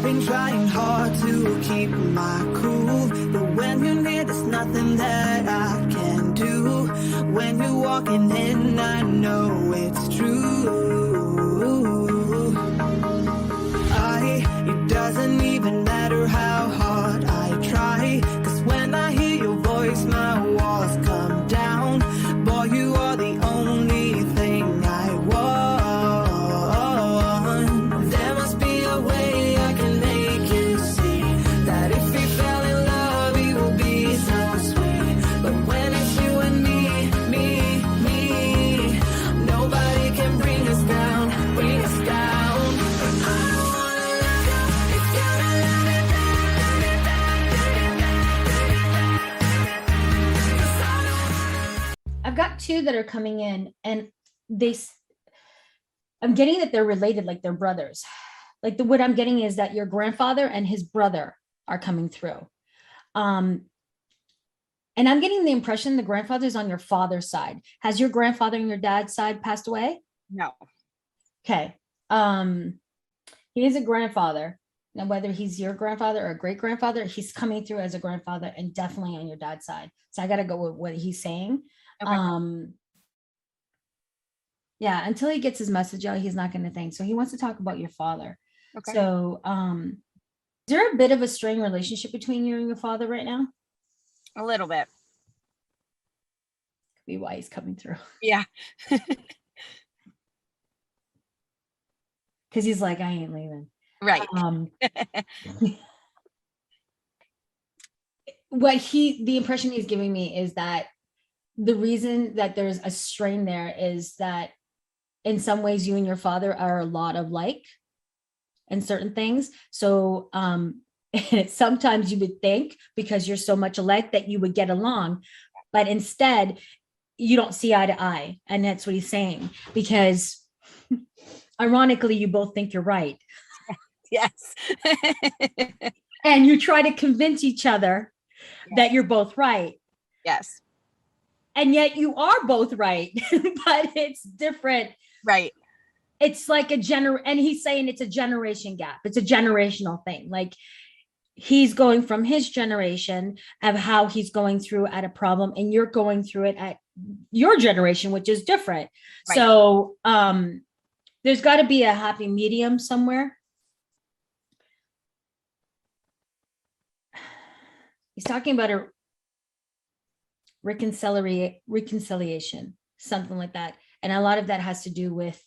been trying hard to keep my cool, but when you're near, there's nothing that I can do. When you're walking in, I know it's true. It doesn't even matter how hard I try, 'cause when I hear your voice, my walls come down. Boy, you are the only thing I want. There must be a way I can make you see that if we fell in love, it will be so sweet. But when it's you and me, nobody can bring us down, bring us down. I've got two that are coming in, and I'm getting that they're related, like they're brothers. Like what I'm getting is that your grandfather and his brother are coming through. And I'm getting the impression the grandfather's on your father's side. Has your grandfather and your dad's side passed away? No. Okay. He is a grandfather. Now, whether he's your grandfather or a great grandfather, he's coming through as a grandfather and definitely on your dad's side. So I got to go with what he's saying. Okay. Yeah, until he gets his message out, he's not going to think. So he wants to talk about your father. Okay. So is there a bit of a strained relationship between you and your father right now? A little bit. Could be why he's coming through. Yeah. Because he's like, I ain't leaving. Right. The impression he's giving me is that the reason that there's a strain there is that in some ways you and your father are a lot alike in certain things. So sometimes you would think because you're so much alike that you would get along, but instead you don't see eye to eye. And that's what he's saying, because ironically, you both think you're right. Yes. And you try to convince each other that you're both right. Yes. And yet you are both right, but it's different. Right. It's like and he's saying it's a generation gap. It's a generational thing. Like he's going from his generation of how he's going through at a problem, and you're going through it at your generation, which is different. Right. So there's got to be a happy medium somewhere. He's talking about a reconciliation, something like that. And a lot of that has to do with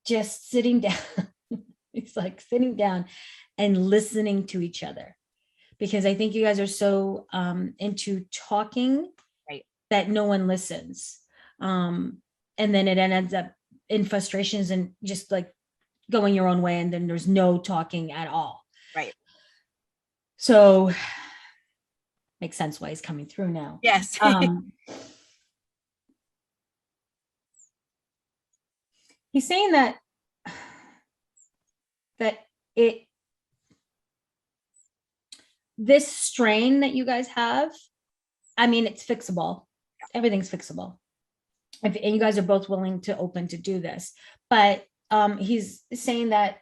just sitting down. It's like sitting down and listening to each other, because I think you guys are so into talking, right, that no one listens. And then it ends up in frustrations and just like going your own way. And then there's no talking at all. Right. So makes sense why he's coming through now. Yes. He's saying that this strain that you guys have, I mean, it's fixable. Everything's fixable. And you guys are both willing to open to do this, but he's saying that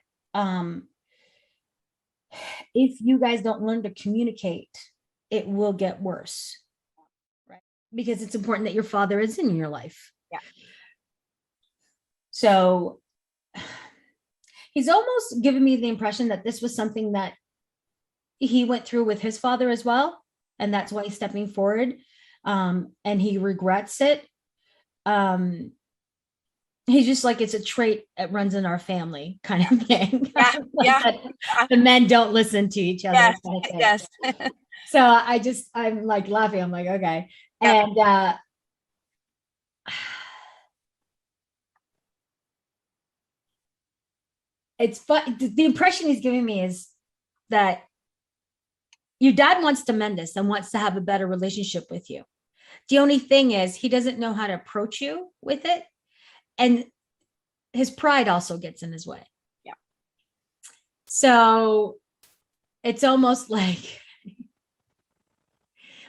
if you guys don't learn to communicate, it will get worse, right? Because it's important that your father is in your life. Yeah. So he's almost given me the impression that this was something that he went through with his father as well, and that's why he's stepping forward, and he regrets it. He's just like, it's a trait that runs in our family kind of thing. Yeah. Yeah. The men don't listen to each other. Yes. Kind of Yes. So I'm like laughing. I'm like, okay. Yeah. And it's fun. The impression he's giving me is that your dad wants to mend this and wants to have a better relationship with you. The only thing is he doesn't know how to approach you with it. And his pride also gets in his way. Yeah. So it's almost like,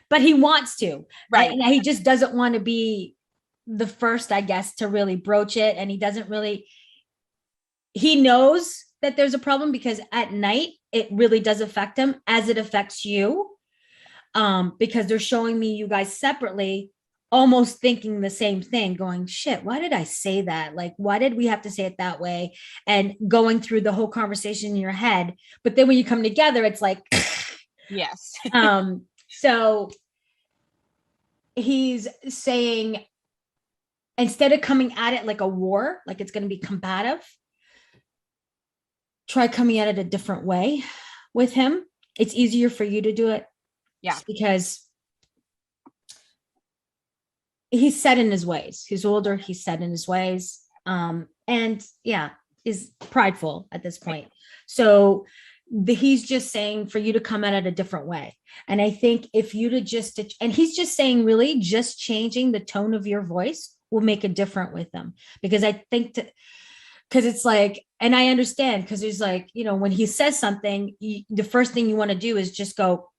but he wants to, right? And he just doesn't want to be the first, I guess, to really broach it. And he doesn't really, he knows that there's a problem because at night it really does affect him as it affects you. Because they're showing me you guys separately, almost thinking the same thing, going, shit, why did I say that? Like, why did we have to say it that way? And going through the whole conversation in your head. But then when you come together, it's like, yes. So he's saying, instead of coming at it like a war, like it's going to be combative, try coming at it a different way with him. It's easier for you to do it. Yeah. Because he's set in his ways. He's older. He's set in his ways. And yeah, is prideful at this point. So he's just saying for you to come at it a different way. And I think if you to just, and he's just saying really just changing the tone of your voice will make a difference with them. Because I think because it's like, and I understand, because there's like, you know, when he says something, the first thing you want to do is just go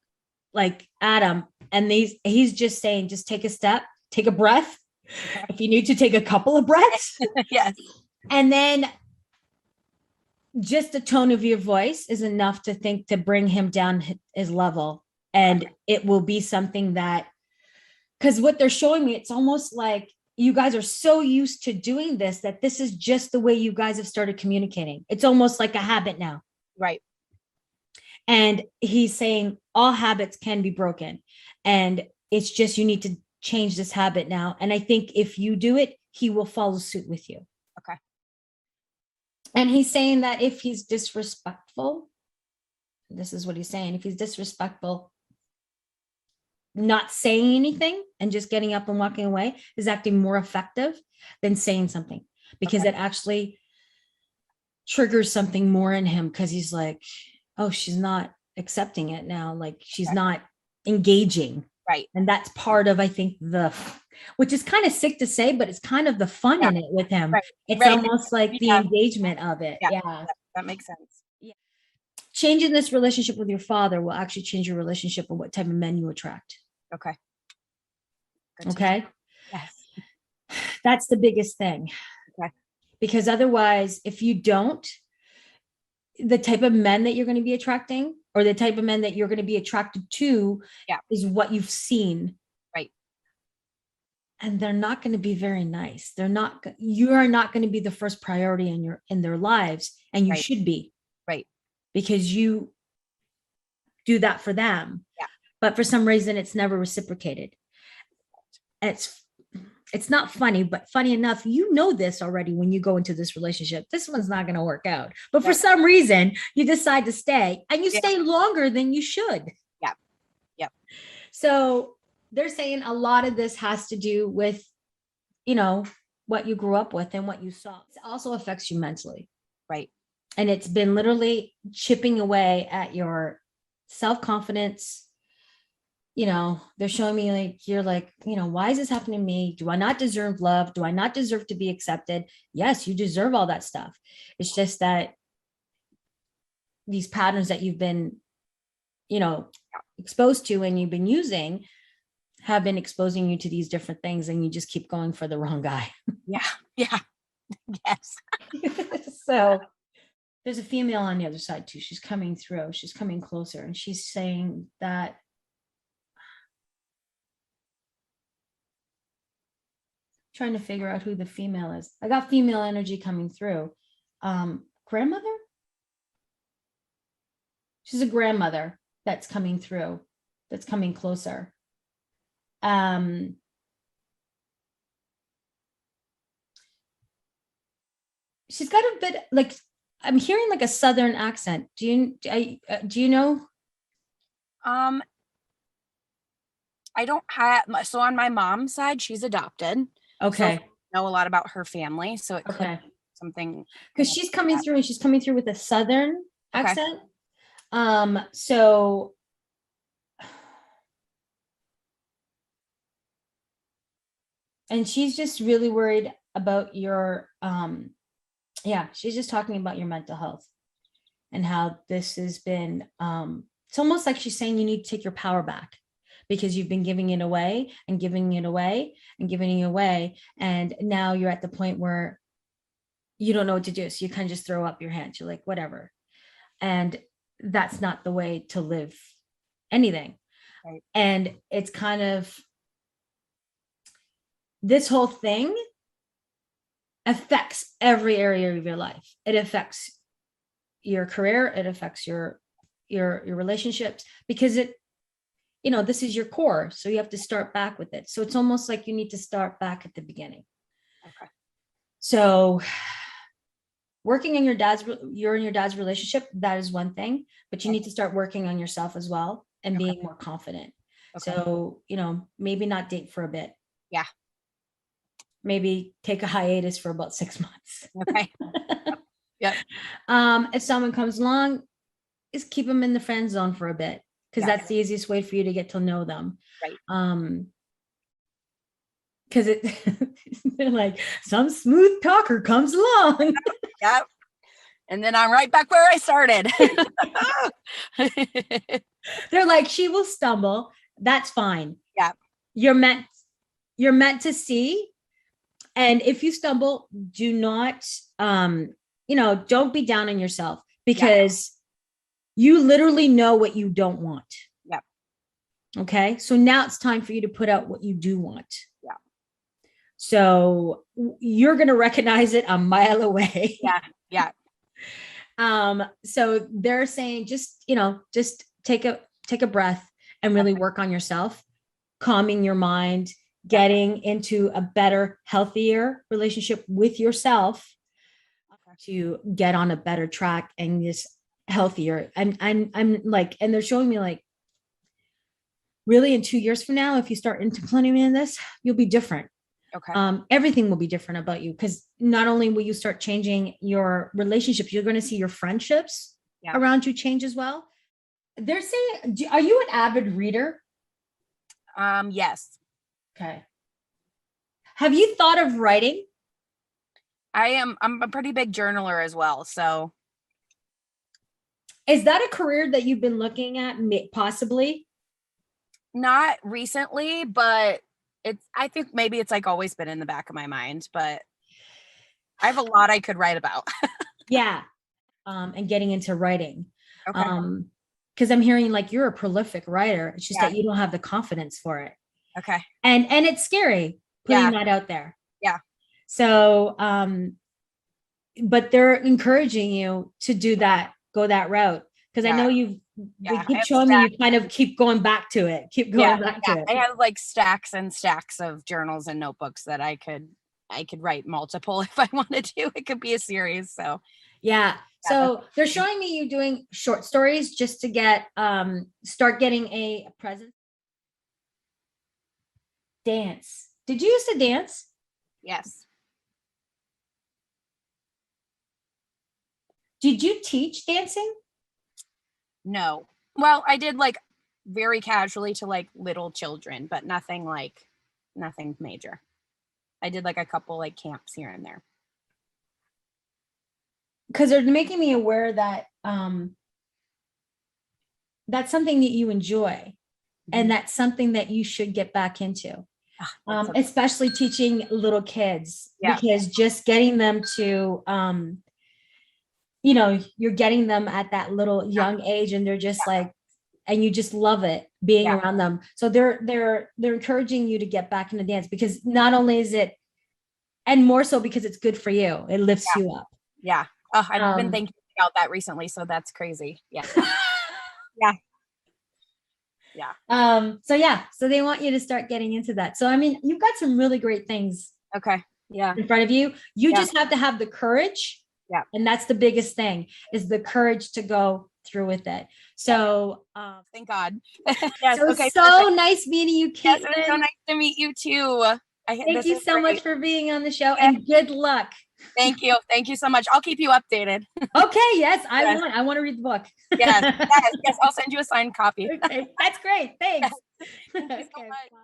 like at him. And he's just saying, just take a step, take a breath. If you need to take a couple of breaths. Yes. And then just the tone of your voice is enough to think to bring him down his level. And it will be something that, because what they're showing me, it's almost like you guys are so used to doing this that this is just the way you guys have started communicating. It's almost like a habit now. Right. And he's saying all habits can be broken. And it's just, you need to change this habit now. And I think if you do it, he will follow suit with you. Okay. And he's saying that if he's disrespectful, this is what he's saying. If he's disrespectful, not saying anything and just getting up and walking away is acting more effective than saying something, because it actually triggers something more in him. Because he's like, oh, she's not accepting it now. Like she's not engaging. Right. And that's part of, I think, which is kind of sick to say, but it's kind of the fun in it with him. Right. It's almost like the engagement of it. Yeah. That makes sense. Yeah. Changing this relationship with your father will actually change your relationship with what type of men you attract. Okay. Okay. Yes. That's the biggest thing. Okay. Because otherwise, if you don't, the type of men that you're going to be attracting, or the type of men that you're going to be attracted to, is what you've seen. Right. And they're not going to be very nice. You are not going to be the first priority in their lives. And you should be. Right. Because you do that for them. Yeah. But for some reason, it's never reciprocated. It's not funny, but funny enough, you know this already when you go into this relationship. This one's not going to work out. But for some reason, you decide to stay, and you stay longer than you should. Yeah. Yep. So they're saying a lot of this has to do with, you know, what you grew up with and what you saw. It also affects you mentally. Right. And it's been literally chipping away at your self-confidence. You know, they're showing me like, you're like, you know, why is this happening to me? Do I not deserve love? Do I not deserve to be accepted? Yes, you deserve all that stuff. It's just that these patterns that you've been, you know, exposed to and you've been using have been exposing you to these different things, and you just keep going for the wrong guy. Yeah. Yeah. Yes. So there's a female on the other side too. She's coming through. She's coming closer, and she's saying that trying to figure out who the female is. I got female energy coming through. Grandmother? She's a grandmother that's coming through, that's coming closer. She's got a bit like, I'm hearing like a Southern accent. Do you know? I don't have, so on my mom's side, she's adopted. Okay. So I know a lot about her family. So it could be something. Because she's coming through, and she's coming through with a Southern accent. So and she's just really worried about your, she's just talking about your mental health and how this has been, it's almost like she's saying you need to take your power back, because you've been giving it away and giving it away and giving it away. And now you're at the point where you don't know what to do. So you kind of just throw up your hands. You're like, whatever. And that's not the way to live anything. Right. And it's kind of, this whole thing affects every area of your life. It affects your career. It affects your relationships, because it, this is your core. So you have to start back with it. So it's almost like you need to start back at the beginning. Okay. So working in you're in your dad's relationship, that is one thing, but you need to start working on yourself as well and being more confident. Okay. So, maybe not date for a bit. Yeah. Maybe take a hiatus for about 6 months. Okay. Yep. If someone comes along, is keep them in the friend zone for a bit, because that's the easiest way for you to get to know them. Right. Because they're like, some smooth talker comes along. Yep. And then I'm right back where I started. They're like, she will stumble. That's fine. Yeah. You're meant to see. And if you stumble, do not, don't be down on yourself, because you literally know what you don't want. Yeah. Okay. So now it's time for you to put out what you do want. Yeah. So you're going to recognize it a mile away. Yeah. Yeah. So they're saying, just take a breath and really work on yourself, calming your mind, getting into a better, healthier relationship with yourself to get on a better track and just healthier. I'm like, and they're showing me like, really in 2 years from now, if you start implementing this, you'll be different. Okay. Everything will be different about you, because not only will you start changing your relationships, you're going to see your friendships around you change as well. They're saying, are you an avid reader? Yes. Okay. Have you thought of writing? I'm a pretty big journaler as well. So is that a career that you've been looking at, possibly? Not recently, but I think maybe it's like always been in the back of my mind, but I have a lot I could write about. Yeah. And getting into writing. Okay. Because I'm hearing like you're a prolific writer. It's just that you don't have the confidence for it. Okay. And it's scary putting that out there. Yeah. So, but they're encouraging you to do that, go that route. Because I know they keep showing me, you kind of keep going back to it. Keep going back to it. I have like stacks and stacks of journals and notebooks that I could write multiple if I wanted to. It could be a series. So yeah. So they're showing me you doing short stories just to get start getting a presence. Dance. Did you used to dance? Yes. Did you teach dancing? No. Well, I did like very casually to like little children, but nothing major. I did like a couple like camps here and there. Because they're making me aware that that's something that you enjoy, and that's something that you should get back into, especially teaching little kids, because just getting them to, you're getting them at that little young age, and they're just like, and you just love it being around them. So they're encouraging you to get back into dance, because not only is it, and more so because it's good for you, it lifts you up. Yeah. Oh, I've been thinking about that recently, so that's crazy. Yeah. So they want you to start getting into that. So I mean, you've got some really great things in front of you. You just have to have the courage. Yeah. And that's the biggest thing, is the courage to go through with it. So thank God. So nice meeting you, Kaitlyn. Yes, it's so nice to meet you too. Thank you so much for being on the show, and good luck. Thank you. Thank you so much. I'll keep you updated. Okay. Yes. I want to read the book. Yes. I'll send you a signed copy. Okay. That's great. Thanks. Thank you so much. Bye.